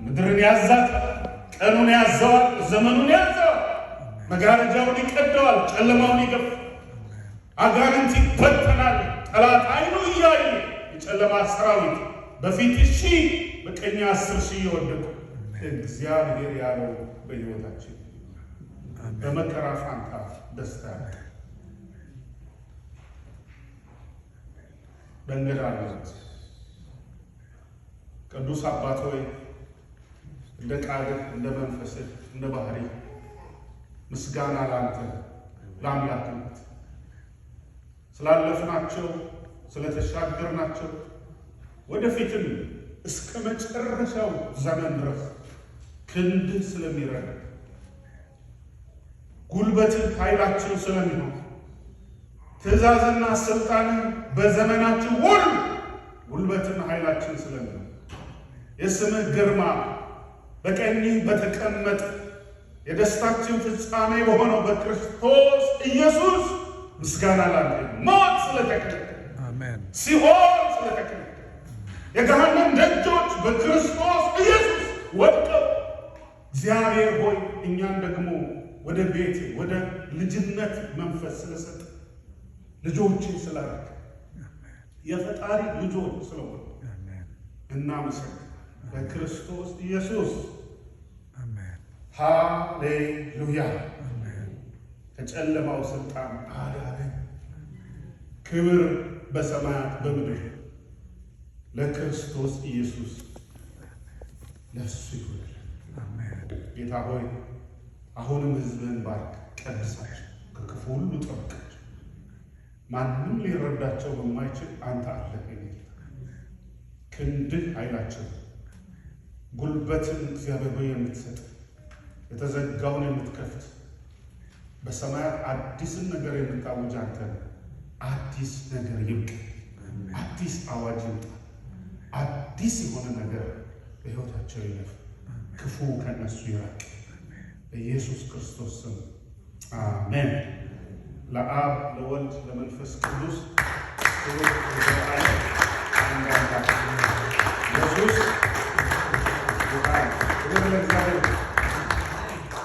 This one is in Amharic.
ምድርን ያዛት፣ ቀኑን ያዘዋል፣ ዘመኑን ያዘዋል። መጋረጃውን ይቀደዋል፣ ጨለማውን ይገፋል። አጋንንት ይበተናል። ጠላት አይኑ እያየ የጨለማ ሰራዊት በፊት 1000 በቀኝ 10,000 እየወደቁ እግዚአብሔር ያለው በሕይወታችን በመከራ ፋንታ ደስታ በእንግዳ አለት ቅዱስ አባት ሆይ እንደ ቃልህ እንደ መንፈስህ እንደ ባህሪ ምስጋና ላንተ ለአምላክነት ስላለፍናቸው ስለተሻገርናቸው ወደፊትም እስከ መጨረሻው ዘመን ድረስ ክንድህ ስለሚረዳ ጉልበትህ ኃይላችን ስለሚሆን ትእዛዝና ስልጣንን በዘመናችን ሁሉ ጉልበትና ኃይላችን ስለሚሆን የስምህ ግርማ በቀኝህ በተቀመጠ የደስታችን ፍጻሜ በሆነው በክርስቶስ ኢየሱስ ምስጋና ላንተ። ሞት ስለተከለከለ፣ አሜን፣ ሲኦል ስለተከለከለ፣ የገሃነም ደጆች በክርስቶስ ኢየሱስ ወድቀው እግዚአብሔር ሆይ እኛን ደግሞ ወደ ቤት ወደ ልጅነት መንፈስ ስለሰጠ ልጆች ስላደረግ የፈጣሪ ልጆች ስለሆነ እናመሰግናለን። በክርስቶስ ኢየሱስ አሜን፣ ሃሌሉያ። ከጨለማው ስልጣን አዳነን። ክብር በሰማያት በምድር ለክርስቶስ ኢየሱስ ለእሱ ይሁን። ጌታ ሆይ አሁንም ሕዝብህን ባርክ፣ ቀድሳቸው፣ ከክፉ ሁሉ ጠብቃቸው። ማንም ሊረዳቸው በማይችል አንተ አለህ። ክንድህ ኃይላቸው፣ ጉልበትን እግዚአብሔር ሆይ የምትሰጥ የተዘጋውን የምትከፍት በሰማያት አዲስን ነገር የምታውጅ አንተ ነህ። አዲስ ነገር ይብቅ፣ አዲስ አዋጅ ይውጣ፣ አዲስ የሆነ ነገር በሕይወታቸው ይለፍ፣ ክፉ ከነሱ ይራቅ። በኢየሱስ ክርስቶስ ስም አሜን። ለአብ ለወልድ ለመንፈስ ቅዱስ